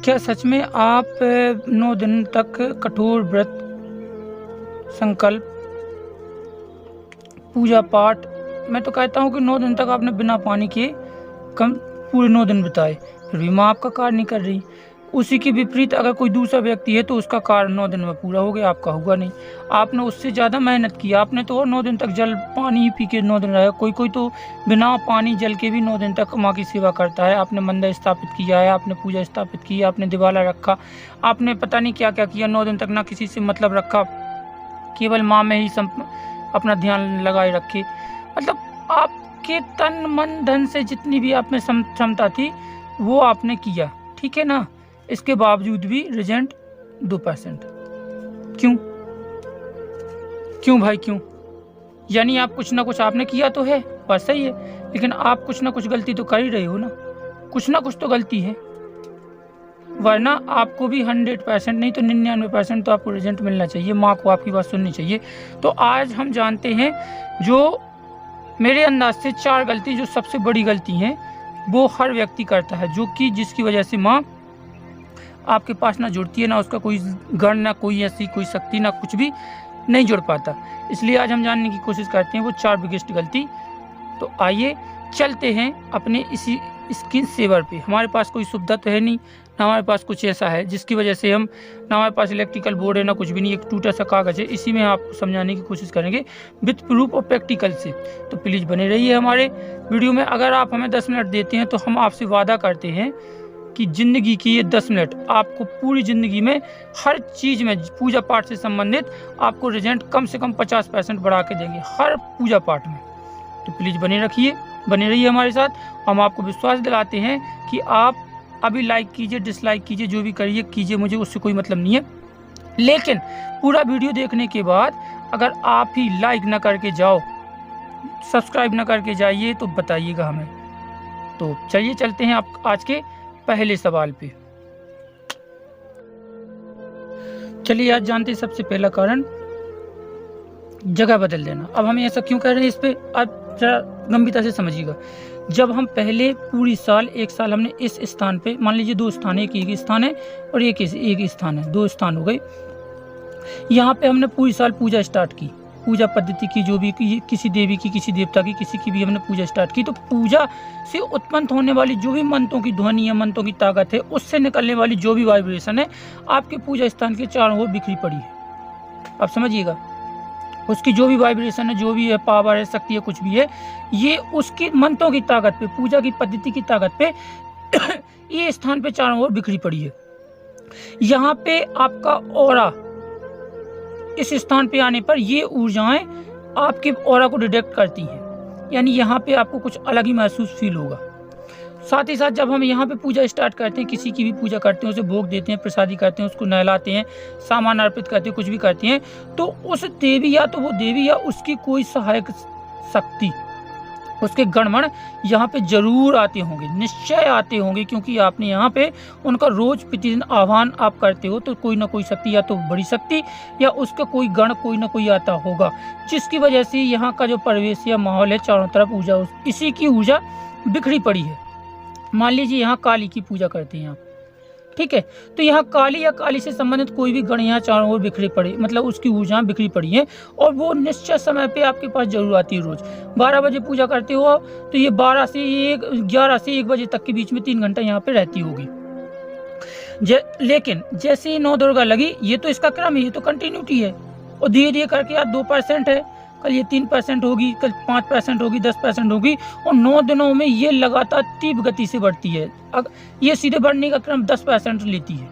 क्या सच में आप 9 दिन तक कठोर व्रत, संकल्प, पूजा पाठ, मैं तो कहता हूँ कि 9 दिन तक आपने बिना पानी के कम पूरे 9 दिन बिताए, फिर भी माँ आपका कार्य नहीं कर रही। उसी के विपरीत अगर कोई दूसरा व्यक्ति है तो उसका कार्य 9 दिन में पूरा हो गया, आपका हुआ नहीं। आपने उससे ज़्यादा मेहनत की, आपने तो 9 दिन तक जल पानी ही पी के 9 दिन रहा। कोई तो बिना पानी जल के भी 9 दिन तक माँ की सेवा करता है। आपने मंदिर स्थापित किया है, आपने पूजा स्थापित की, आपने दिवाला रखा, आपने पता नहीं क्या क्या किया। 9 दिन तक ना किसी से मतलब रखा, केवल माँ में ही अपना ध्यान लगाए रखे। मतलब आपके तन मन धन से जितनी भी आप में क्षमता थी वो आपने किया, ठीक है ना। इसके बावजूद भी रिजल्ट 2%। क्यों भाई, क्यों? यानी आप कुछ ना कुछ आपने किया तो है, बस सही है, लेकिन आप कुछ ना कुछ गलती तो कर ही रहे हो ना, कुछ ना कुछ तो गलती है। वरना आपको भी 100% नहीं तो 99% तो आपको रिजल्ट मिलना चाहिए, माँ को आपकी बात सुननी चाहिए। तो आज हम जानते हैं जो मेरे अंदाज से 4 गलती जो सबसे बड़ी गलती हैं वो हर व्यक्ति करता है, जो कि जिसकी वजह से माँ आपके पास ना जुड़ती है, ना उसका कोई गण, ना कोई ऐसी कोई शक्ति, ना कुछ भी नहीं जुड़ पाता। इसलिए आज हम जानने की कोशिश करते हैं वो 4 बिगेस्ट गलती। तो आइए चलते हैं अपने इसी स्क्रीन सेवर पे। हमारे पास कोई सुविधा तो है नहीं, ना हमारे पास कुछ ऐसा है जिसकी वजह से हम, ना हमारे पास इलेक्ट्रिकल बोर्ड है, ना कुछ भी नहीं, एक टूटा सा कागज़ है। इसी में आपको समझाने की कोशिश करेंगे विथ प्रूफ और प्रैक्टिकल से। तो प्लीज़ बने रहिए हमारे वीडियो में। अगर आप हमें 10 मिनट देते हैं तो हम आपसे वादा करते हैं कि ज़िंदगी की ये 10 मिनट आपको पूरी ज़िंदगी में हर चीज़ में, पूजा पाठ से संबंधित आपको रिजल्ट कम से कम 50% बढ़ा के देंगे हर पूजा पाठ में। तो प्लीज़ बने रहिए हमारे साथ। हम आपको विश्वास दिलाते हैं कि आप अभी लाइक कीजिए, डिसलाइक कीजिए, जो भी करिए कीजिए, मुझे उससे कोई मतलब नहीं है। लेकिन पूरा वीडियो देखने के बाद अगर आप ही लाइक ना करके जाओ, सब्सक्राइब ना करके जाइए तो बताइएगा हमें। तो चलिए चलते हैं आप आज के पहले सवाल पे। चलिए आज जानते हैं सबसे पहला कारण, जगह बदल देना। अब हम ऐसा क्यों कर रहे हैं, इस पे आप जरा गंभीरता से समझिएगा। जब हम पहले पूरी साल, 1 साल हमने इस स्थान पे, मान लीजिए 2 स्थान है, एक स्थान है और एक स्थान है, 2 स्थान हो गए। यहाँ पे हमने पूरी साल पूजा स्टार्ट की, पूजा पद्धति की, जो भी की, किसी देवी की, किसी देवता की, किसी की भी हमने पूजा स्टार्ट की। तो पूजा से उत्पन्न होने वाली जो भी मंत्रों की ध्वनि है, मंत्रों की ताकत है, उससे निकलने वाली जो भी वाइब्रेशन है आपके पूजा स्थान के चारों ओर बिखरी पड़ी है। आप समझिएगा, उसकी जो भी वाइब्रेशन है, जो भी है, पावर है, शक्ति है, कुछ भी है, ये उसकी मंत्रों की ताकत पे, पूजा की पद्धति की ताकत पे ये स्थान पे चारों ओर बिखरी पड़ी है। यहाँ पे आपका ऑरा, इस स्थान पे आने पर ये ऊर्जाएं आपके ऑरा को डिटेक्ट करती हैं, यानी यहाँ पे आपको कुछ अलग ही महसूस फील होगा। साथ ही साथ जब हम यहाँ पे पूजा स्टार्ट करते हैं, किसी की भी पूजा करते हैं, उसे भोग देते हैं, प्रसादी करते हैं, उसको नहलाते हैं, सामान अर्पित करते हैं, कुछ भी करते हैं, तो उस देवी या तो वो देवी या उसकी कोई सहायक शक्ति, उसके गणमण यहाँ पे जरूर आते होंगे, निश्चय आते होंगे, क्योंकि आपने यहाँ पे उनका रोज प्रतिदिन आह्वान आप करते हो, तो कोई ना कोई शक्ति, या तो बड़ी शक्ति या उसका कोई गण कोई ना कोई आता होगा, जिसकी वजह से यहाँ का जो परिवेश या माहौल है, चारों तरफ ऊर्जा, इसी की ऊर्जा बिखरी पड़ी है। मान लीजिए यहाँ काली की पूजा करते हैं आप, ठीक है, तो यहाँ काली या काली से संबंधित कोई भी गण यहाँ चारों ओर बिखरे पड़े, मतलब उसकी ऊर्जा बिखरी पड़ी है, और वो निश्चित समय पे आपके पास जरूर आती है। रोज 12 बजे पूजा करते हो तो ये 11 से 1 बजे तक के बीच में 3 घंटा यहाँ पे रहती होगी। लेकिन जैसे ही 9 दुर्गा लगी, ये तो इसका क्रम है, ये तो कंटिन्यूटी है, और धीरे धीरे करके यार 2% है, कल ये 3% होगी, कल 5% होगी, 10% होगी, और 9 दिनों में ये लगातार तीव्र गति से बढ़ती है। ये सीधे बढ़ने का क्रम 10% लेती है।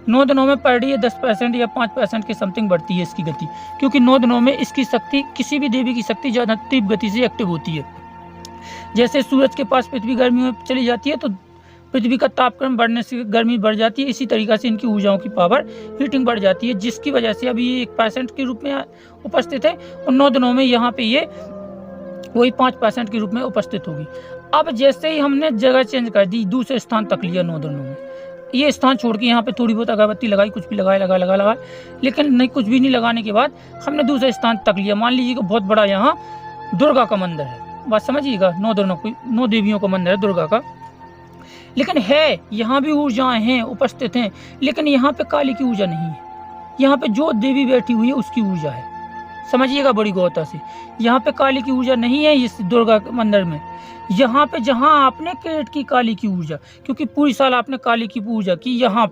9 दिनों में पर डे 10% या 5% के समथिंग बढ़ती है इसकी गति, क्योंकि 9 दिनों में इसकी शक्ति, किसी भी देवी की शक्ति ज़्यादा तीव्र गति से एक्टिव होती है। जैसे सूरज के पास पृथ्वी गर्मी में चली जाती है तो पृथ्वी का तापक्रम बढ़ने से गर्मी बढ़ जाती है, इसी तरीक़े से इनकी ऊर्जाओं की पावर, हीटिंग बढ़ जाती है, जिसकी वजह से अभी ये 1% के रूप में उपस्थित है, और 9 दिनों में यहाँ पे ये वही 5% के रूप में उपस्थित होगी। अब जैसे ही हमने जगह चेंज कर दी, दूसरे स्थान तक लिया 9 दिनों में, ये स्थान छोड़ के यहाँ पे थोड़ी बहुत अगरबत्ती लगाई, कुछ भी लगा, लेकिन नहीं, कुछ भी नहीं लगाने के बाद हमने दूसरे स्थान तक लिया। मान लीजिए कि बहुत बड़ा यहाँ दुर्गा का मंदिर है, बात समझिएगा, 9 देवियों का मंदिर है दुर्गा का। लेकिन है यहाँ भी ऊर्जाएं हैं, उपस्थित हैं, लेकिन यहाँ पे काली की ऊर्जा नहीं है। यहाँ पे जो देवी बैठी हुई है उसकी ऊर्जा है, समझिएगा बड़ी गौरता से। यहाँ पे काली की ऊर्जा नहीं है इस दुर्गा मंदिर में। यहाँ पे जहाँ आपने क्रिएट की काली की ऊर्जा, क्योंकि पूरी साल आपने काली की पूजा की, यहाँ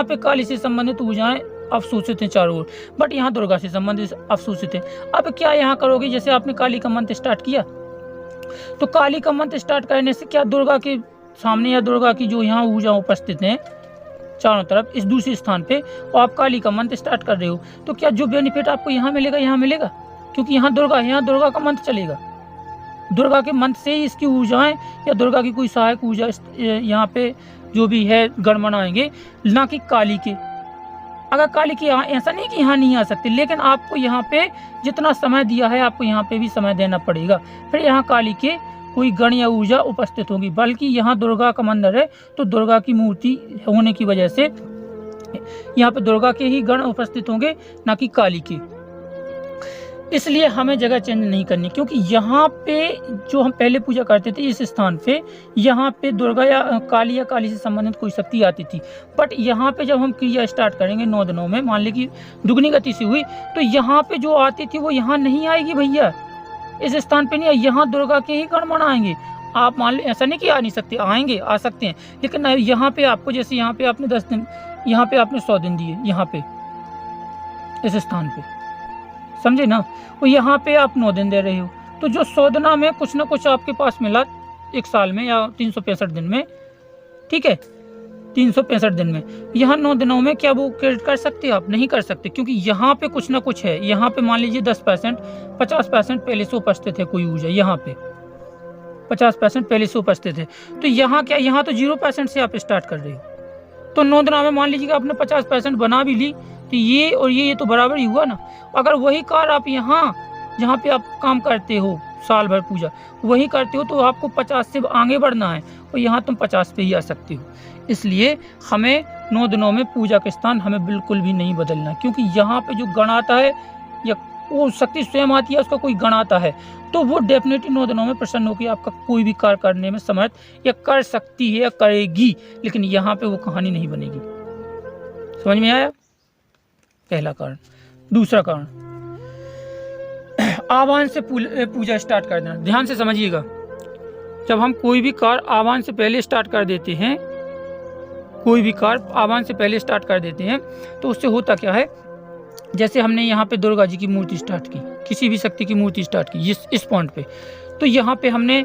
पे काली से संबंधित ऊर्जाएं अवशोषित हैं चारों ओर, बट यहाँ दुर्गा से संबंधित अवशोषित है। अब क्या यहाँ करोगे, जैसे आपने काली का मंत्र स्टार्ट किया, तो काली का मंत्र स्टार्ट करने से क्या दुर्गा के सामने या दुर्गा की जो यहाँ ऊर्जा उपस्थित है चारों तरफ इस दूसरे स्थान पे, और आप काली का मंत्र स्टार्ट कर रहे हो, तो क्या जो बेनिफिट आपको यहाँ मिलेगा, क्योंकि यहाँ दुर्गा का मंत्र चलेगा। दुर्गा के मंत्र से ही इसकी ऊर्जाएं या दुर्गा की कोई सहायक ऊर्जा यहाँ पे जो भी है गणमनाएंगे, ना कि काली के। अगर काली की ऐसा नहीं कि यहाँ नहीं आ सकती, लेकिन आपको यहाँ पे जितना समय दिया है आपको यहाँ पे भी समय देना पड़ेगा, फिर यहाँ काली के कोई गण या ऊर्जा उपस्थित होगी। बल्कि यहाँ दुर्गा का मंदिर है, तो दुर्गा की मूर्ति होने की वजह से यहाँ पे दुर्गा के ही गण उपस्थित होंगे, ना कि काली के। इसलिए हमें जगह चेंज नहीं करनी, क्योंकि यहाँ पे जो हम पहले पूजा करते थे इस स्थान पे, यहाँ पे दुर्गा या काली से संबंधित कोई शक्ति आती थी। बट यहाँ पे जब हम क्रिया स्टार्ट करेंगे 9 दिनों में, मान ली कि दुगनी गति से हुई, तो यहाँ पे जो आती थी वो यहाँ नहीं आएगी भैया, इस स्थान पे नहीं आएगी। यहाँ दुर्गा के ही गण मनाएंगे। आप मान लो ऐसा नहीं कि आ नहीं सकते, आएंगे, आ सकते हैं, लेकिन यहाँ पे आपको, जैसे यहाँ पे आपने 10 दिन, यहाँ पे आपने 100 दिन दिए, यहाँ पे इस स्थान पे, समझे ना, वो यहाँ पे आप 9 दिन दे रहे हो, तो जो 100 दिना में कुछ ना कुछ आपके पास मिला एक साल में या 365 दिन में, ठीक है, 365 दिन में, यहाँ 9 दिनों में क्या वो क्रेडिट कर सकते हैं? आप नहीं कर सकते, क्योंकि यहाँ पे कुछ ना कुछ है। यहाँ पे मान लीजिए 10%, 50% पहले से उपस्थित है कोई ऊर्जा, यहाँ पे 50% पहले से उपस्थित है, तो यहाँ क्या, यहाँ तो 0% से आप स्टार्ट कर रहे हो। तो 9 दिनों में मान लीजिए कि आपने 50% बना भी ली, तो ये और ये तो बराबर ही हुआ ना। अगर वही कार्य आप यहाँ जहाँ पे आप काम करते हो साल भर पूजा वही करते हो, तो आपको 50 से आगे बढ़ना है, और यहाँ तुम 50 पे ही आ सकते हो। इसलिए हमें 9 दिनों में पूजा के स्थान हमें बिल्कुल भी नहीं बदलना, क्योंकि यहाँ पे जो गण आता है या वो शक्ति स्वयं आती है, उसका कोई गण आता है, तो वो डेफिनेटली 9 दिनों में प्रसन्न होकर आपका कोई भी कार्य करने में समर्थ या कर सकती है या करेगी। लेकिन यहाँ पे वो कहानी नहीं बनेगी। समझ में आया? पहला कारण। दूसरा कारण, आह्वान से पूजा स्टार्ट कर देना। ध्यान से समझिएगा, जब हम कोई भी कार्य आह्वान से पहले स्टार्ट कर देते हैं, कोई भी कार्य आह्वान से पहले स्टार्ट कर देते हैं, तो उससे होता क्या है, जैसे हमने यहाँ पे दुर्गा जी की मूर्ति स्टार्ट की, किसी भी शक्ति की मूर्ति स्टार्ट की इस पॉइंट पे, तो यहाँ पे हमने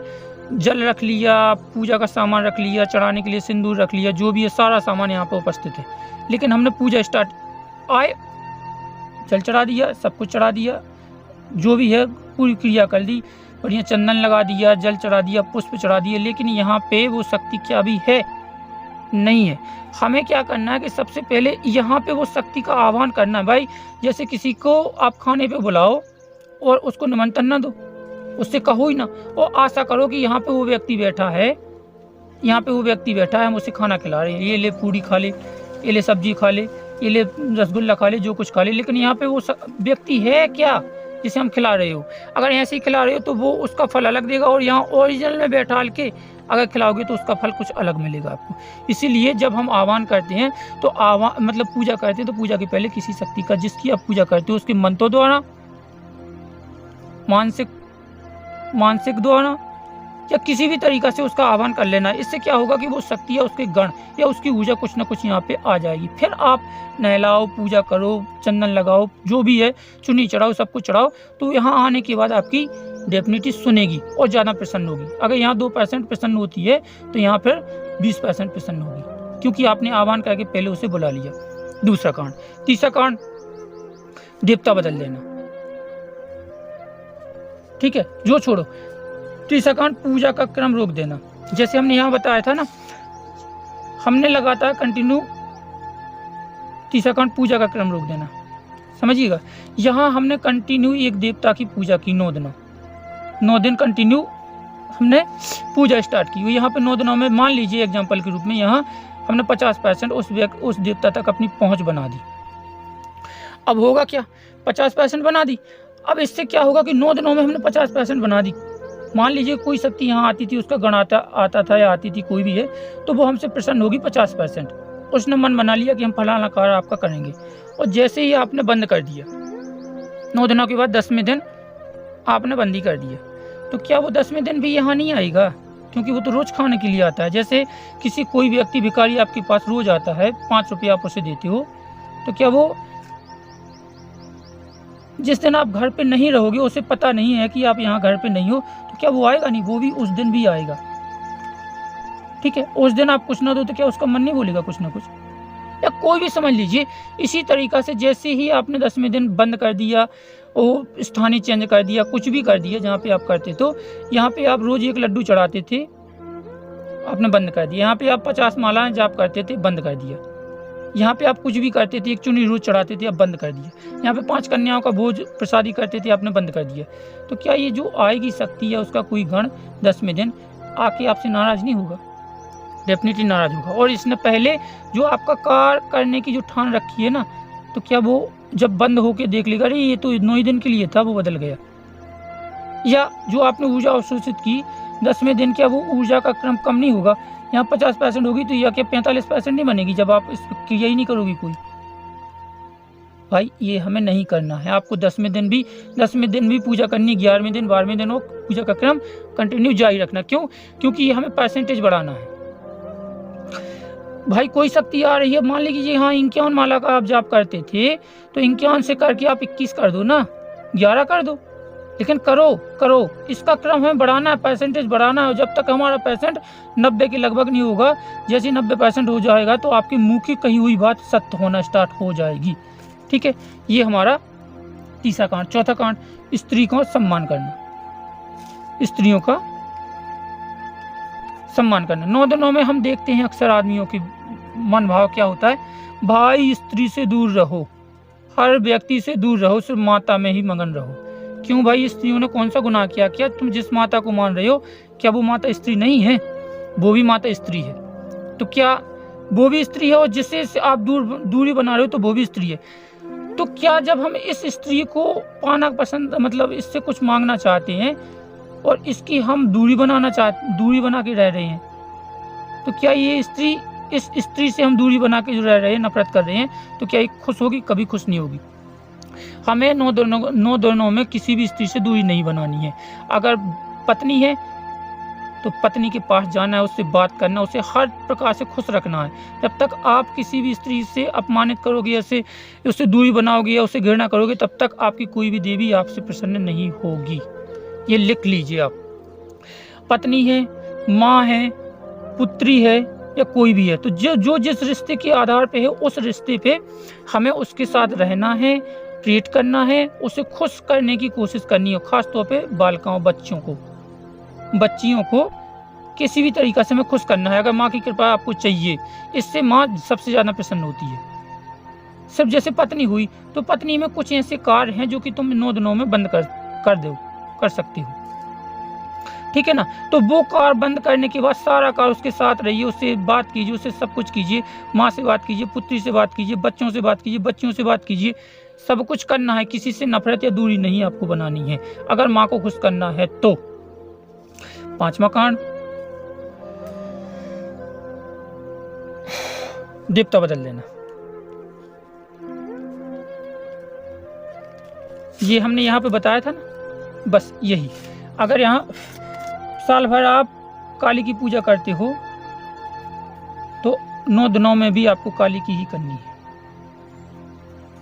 जल रख लिया, पूजा का सामान रख लिया, चढ़ाने के लिए सिंदूर रख लिया, जो भी है सारा सामान यहाँ पे उपस्थित है। लेकिन हमने पूजा स्टार्ट आए, जल चढ़ा दिया, सब कुछ चढ़ा दिया, जो भी है पूरी क्रिया कर दी, बढ़िया चंदन लगा दिया, जल चढ़ा दिया, पुष्प चढ़ा दिए, लेकिन यहाँ पे वो शक्ति क्या भी है? नहीं है। हमें क्या करना है कि सबसे पहले यहाँ पे वो शक्ति का आह्वान करना है। भाई जैसे किसी को आप खाने पे बुलाओ और उसको निमंत्रण ना दो, उससे कहो ही ना, और आशा करो कि यहाँ पे वो व्यक्ति बैठा है, यहाँ पे वो व्यक्ति बैठा है, हम उसे खाना खिला रहे हैं, ये ले पूरी खा ले, ये ले सब्जी खा ले, ये ले रसगुल्ला खा ले, जो कुछ खा ले, लेकिन यहाँ पे वो व्यक्ति है क्या जिसे हम खिला रहे हो? अगर ऐसे ही खिला रहे हो तो वो उसका फल अलग देगा, और यहाँ ओरिजिनल में बैठा के अगर खिलाओगे तो उसका फल कुछ अलग मिलेगा आपको। इसीलिए जब हम आह्वान करते हैं तो आह्वान मतलब पूजा करते हैं, तो पूजा के पहले किसी शक्ति का जिसकी आप पूजा करते हो उसके मंत्रों द्वारा, मानसिक द्वारा या किसी भी तरीका से उसका आह्वान कर लेना। इससे क्या होगा कि वो शक्ति या उसके गण या उसकी ऊर्जा कुछ ना कुछ यहाँ पे आ जाएगी। फिर आप नहलाओ, पूजा करो, चंदन लगाओ, जो भी है चुन्नी चढ़ाओ, सब कुछ चढ़ाओ, तो यहाँ आने के बाद आपकी डेफिनेटली सुनेगी और ज़्यादा प्रसन्न होगी। अगर यहाँ 2% प्रसन्न होती है तो यहाँ फिर 20% प्रसन्न होगी, क्योंकि आपने आह्वान करके पहले उसे बुला लिया। दूसरा कारण। तीसरा कारण, देवता बदल देना। ठीक है, जो छोड़ो। तीसरा कारण, पूजा का क्रम रोक देना। जैसे हमने यहाँ बताया था ना, हमने लगातार कंटिन्यू, तीसरा कारण पूजा का क्रम रोक देना। समझिएगा, यहाँ हमने कंटिन्यू एक देवता की पूजा की 9 दिनों, 9 दिन कंटिन्यू हमने पूजा स्टार्ट की। यहाँ पे 9 दिनों में मान लीजिए एग्जाम्पल के रूप में यहाँ हमने 50% उस देवता तक अपनी पहुँच बना दी। अब होगा क्या, 50% बना दी। अब इससे क्या होगा कि 9 दिनों में हमने 50% बना दी, मान लीजिए कोई शक्ति यहाँ आती थी, उसका गण आता था या आती थी, कोई भी है, तो वो हमसे प्रसन्न होगी 50%। उसने मन बना लिया कि हम फलाना कार्य आपका करेंगे, और जैसे ही आपने बंद कर दिया, 9 दिनों के बाद 10वें दिन आपने बंदी कर दिया, तो क्या वो 10वें दिन भी यहाँ नहीं आएगा? क्योंकि वो तो रोज़ खाने के लिए आता है। जैसे किसी कोई व्यक्ति भिखारी आपके पास रोज़ आता है, 5 रुपये आप उसे देते हो, तो क्या वो जिस दिन आप घर पे नहीं रहोगे, उसे पता नहीं है कि आप यहाँ घर पे नहीं हो, तो क्या वो आएगा नहीं? वो भी उस दिन भी आएगा। ठीक है, उस दिन आप कुछ ना दो तो क्या उसका मन नहीं बोलेगा कुछ ना कुछ? या कोई भी समझ लीजिए, इसी तरीक़ा से जैसे ही आपने 10वें दिन बंद कर दिया, वो स्थानीय चेंज कर दिया, कुछ भी कर दिया जहाँ पे आप करते, तो यहाँ पे आप रोज़ 1 लड्डू चढ़ाते थे, आपने बंद कर दिया। यहाँ पे आप 50 मालाएं जाप करते थे, बंद कर दिया। यहाँ पे आप कुछ भी करते थे, 1 चुनी रोज़ चढ़ाते थे, अब बंद कर दिया। यहाँ पे 5 कन्याओं का भोज प्रसादी करते थे, आपने बंद कर दिया। तो क्या ये जो आएगी शक्ति या उसका कोई गण 10वें दिन आके आपसे नाराज़ नहीं होगा? डेफिनेटली नाराज़ होगा। और इसने पहले जो आपका कार्य करने की जो ठान रखी है ना, तो क्या वो जब बंद होके देख लेगा, अरे ये तो 9 ही दिन के लिए था, वो बदल गया। या जो आपने ऊर्जा अवशोषित की 10वें दिन, क्या वो ऊर्जा का क्रम कम नहीं होगा? यहाँ 50% होगी, तो यह क्या 45% नहीं बनेगी जब आप इस पर क्रिया ही नहीं करोगी कोई? भाई ये हमें नहीं करना है। आपको 10वें दिन भी पूजा करनी, 11वें दिन, 12वें दिन हो, पूजा का क्रम कंटिन्यू जारी रखना। क्यों? क्योंकि ये हमें परसेंटेज बढ़ाना है। भाई कोई शक्ति आ रही है, मान लीजिए हाँ 51 माला का आप जाप करते थे, तो 51 से करके आप 21 कर दो ना, 11 कर दो, लेकिन करो। इसका क्रम हमें बढ़ाना है, परसेंटेज बढ़ाना है। जब तक हमारा परसेंट 90 के लगभग नहीं होगा, जैसे 90% हो जाएगा तो आपकी मुँह की कही हुई बात सत्य होना स्टार्ट हो जाएगी। ठीक है, ये हमारा तीसरा कांड। चौथा कांड, स्त्री को सम्मान करना, स्त्रियों का सम्मान करना। 9 दिनों में हम देखते हैं अक्सर आदमियों की मन भाव क्या होता है, भाई स्त्री से दूर रहो, हर व्यक्ति से दूर रहो, सिर्फ माता में ही मगन रहो। क्यों भाई? स्त्रियों ने कौन सा गुनाह किया? क्या तुम जिस माता को मान रहे हो, क्या वो माता स्त्री नहीं है? वो भी माता स्त्री है। तो क्या वो भी स्त्री है? और जिससे आप दूरी बना रहे हो, तो वो भी स्त्री है। तो क्या जब हम इस स्त्री को पाना पसंद, मतलब इससे कुछ मांगना चाहते हैं और इसकी हम दूरी बना के रह रहे हैं, तो क्या ये इस स्त्री से हम दूरी बना के जो रह रहे हैं, नफरत कर रहे हैं, तो क्या ये खुश होगी? कभी खुश नहीं होगी। हमें 9 दिनों में किसी भी स्त्री से दूरी नहीं बनानी है। अगर पत्नी है तो पत्नी के पास जाना है, उससे बात करना, उसे हर प्रकार से खुश रखना है। जब तक आप किसी भी स्त्री से अपमानित करोगे, ऐसे उससे दूरी बनाओगे या उसे घृणा करोगे, तब तक आपकी कोई भी देवी आपसे प्रसन्न नहीं होगी। ये लिख लीजिए आप। पत्नी है, माँ है, पुत्री है या कोई भी है, तो जो जिस रिश्ते के आधार पे है, उस रिश्ते पे हमें उसके साथ रहना है, ट्रीट करना है, उसे खुश करने की कोशिश करनी है। खास तौर पे बालिकाओं, बच्चियों को किसी भी तरीक़ा से हमें खुश करना है। अगर माँ की कृपा आपको चाहिए, इससे माँ सबसे ज़्यादा प्रसन्न होती है। सिर्फ जैसे पत्नी हुई, तो पत्नी में कुछ ऐसे कार्य हैं जो कि तुम 9 दिनों में बंद कर सकती हो। ठीक है ना? तो वो कार बंद करने के बाद सारा कार उसके साथ रहिए, उससे बात कीजिए, उससे सब कुछ कीजिए। माँ से बात कीजिए, पुत्री से बात कीजिए, बच्चों से बात कीजिए, बच्चियों से बात कीजिए। सब कुछ करना है, किसी से नफरत या दूरी नहीं आपको बनानी है, अगर माँ को खुश करना है तो। 5वां कांड, देवता बदल देना। ये हमने यहाँ पे बताया था ना, बस यही। अगर यहाँ साल भर आप काली की पूजा करते हो, तो 9 दिनों में भी आपको काली की ही करनी है,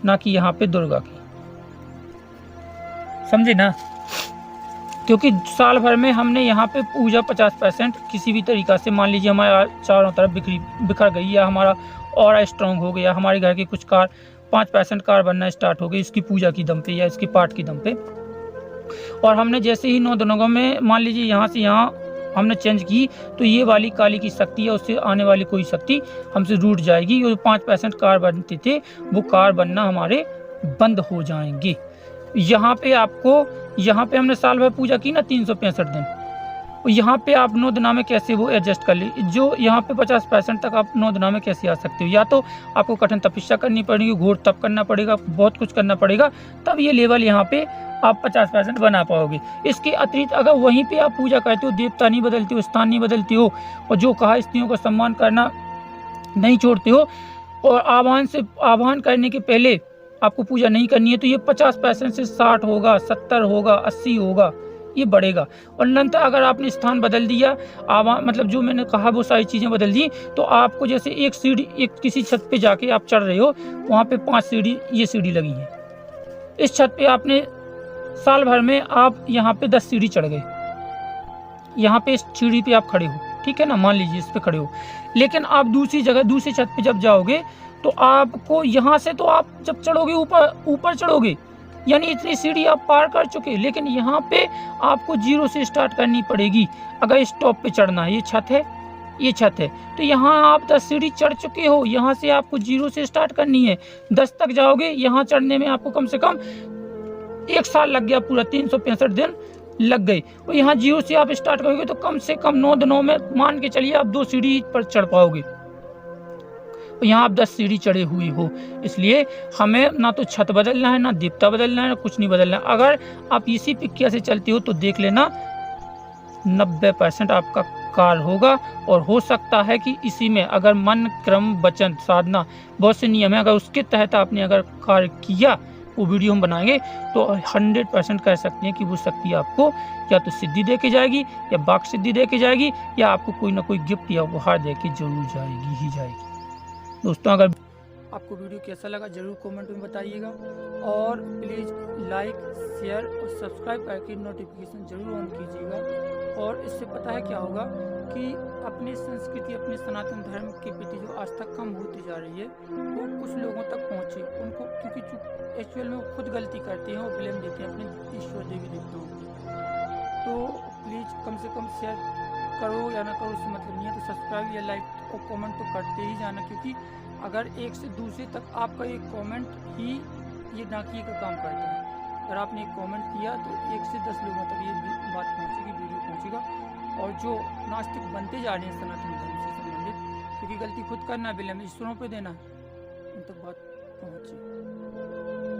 ना कि यहाँ पे दुर्गा की। समझे ना? क्योंकि साल भर में हमने यहाँ पे पूजा 50% किसी भी तरीक़ा से, मान लीजिए हमारा चारों तरफ बिखर गई, या हमारा और स्ट्रॉन्ग हो गया, हमारे घर के कुछ कार 5% कार बनना स्टार्ट हो गई इसकी पूजा की दम पे या इसकी पाठ की दम पे। और हमने जैसे ही 9 दिनों में, मान लीजिए यहाँ से यहाँ हमने चेंज की, तो ये वाली काली की शक्ति या उससे आने वाली कोई शक्ति हमसे रूठ जाएगी। और 5% कार बनते थे, वो कार बनना हमारे बंद हो जाएंगे। यहाँ पे हमने साल भर पूजा की ना 365 दिन, यहाँ पे आप नोदना में कैसे वो एडजस्ट कर ली, जो यहाँ पे 50% तक आप नोदना में कैसे आ सकते हो। या तो आपको कठिन तपस्या करनी पड़ेगी, घोर तप करना पड़ेगा, बहुत कुछ करना पड़ेगा, तब ये लेवल यहाँ पे आप 50% बना पाओगे। इसके अतिरिक्त अगर वहीं पे आप पूजा करते हो, देवता नहीं बदलते हो, स्थान नहीं बदलते हो, और जो कहा स्त्रियों का सम्मान करना नहीं छोड़ते हो, और आह्वान करने के पहले आपको पूजा नहीं करनी है, तो ये 50% से 60 होगा, 70 होगा, 80 होगा, ये बढ़ेगा। और निरंतर अगर आपने स्थान बदल दिया, मतलब जो मैंने कहा वो सारी चीज़ें बदल दी, तो आपको जैसे एक सीढ़ी, एक किसी छत पे जाके आप चढ़ रहे हो, वहाँ पे 5 सीढ़ी, ये सीढ़ी लगी है, इस छत पे आपने साल भर में आप यहाँ पे 10 सीढ़ी चढ़ गए, यहाँ पे इस सीढ़ी पे आप खड़े हो, ठीक है ना, मान लीजिए इस पे खड़े हो, लेकिन आप दूसरी जगह, दूसरी छत पे जब जाओगे, तो आपको यहाँ से, तो आप जब चढ़ोगे ऊपर चढ़ोगे, यानी इतनी सीढ़ी आप पार कर चुके, लेकिन यहाँ पे आपको 0 से स्टार्ट करनी पड़ेगी। अगर इस टॉप पे चढ़ना है, ये छत है, तो यहाँ आप 10 सीढ़ी चढ़ चुके हो, यहाँ से आपको 0 से स्टार्ट करनी है, 10 तक जाओगे, यहाँ चढ़ने में आपको कम से कम 1 साल लग गया, पूरा 365 दिन लग गए। और यहाँ 0 से आप स्टार्ट करोगे तो कम से कम 9 दिनों में मान के चलिए आप 2 सीढ़ी पर चढ़ पाओगे, और यहाँ आप 10 सीढ़ी चढ़े हुए हो। इसलिए हमें ना तो छत बदलना है, ना देवता बदलना है, ना कुछ नहीं बदलना है। अगर आप इसी प्रक्रिया से चलते हो तो देख लेना 90% आपका कार्य होगा। और हो सकता है कि इसी में अगर मन, क्रम, वचन, साधना, बहुत से नियम है, अगर उसके तहत आपने अगर कार्य किया, वो वीडियो हम बनाएंगे, तो 100% कह सकते हैं कि वो शक्ति आपको या तो सिद्धि दे के जाएगी, या वाक सिद्धि दे के जाएगी, या आपको कोई ना कोई गिफ्ट या उपहार दे के जरूर जाएगी ही जाएगी। दोस्तों, अगर आपको वीडियो कैसा लगा जरूर कमेंट में बताइएगा, और प्लीज़ लाइक, शेयर और सब्सक्राइब करके नोटिफिकेशन जरूर ऑन कीजिएगा। और इससे पता है क्या होगा कि अपनी संस्कृति, अपने सनातन धर्म के प्रति जो आस्था कम होती जा रही है, वो कुछ लोगों तक पहुँचे, उनको, क्योंकि एक्चुअल में वो खुद गलती करते हैं और ब्लेम देते हैं अपने ईश्वर देवी देवताओं को। तो प्लीज़ कम से कम शेयर करो या ना करो, उससे मतलब नहीं है, तो सब्सक्राइब या लाइक और कमेंट तो करते ही जाना, क्योंकि अगर एक से दूसरे तक आपका एक कमेंट ही ये नाकिए का काम करता है। अगर आपने एक कमेंट किया तो 1 से 10 लोगों तक ये बात पहुंचेगी, वीडियो पहुंचेगा। और जो नास्तिक बनते जा रहे हैं सनातन धर्म से संबंधित, क्योंकि गलती खुद करना है, विलम्ब ईश्वरों पे देना है, उन तक बात पहुँचे।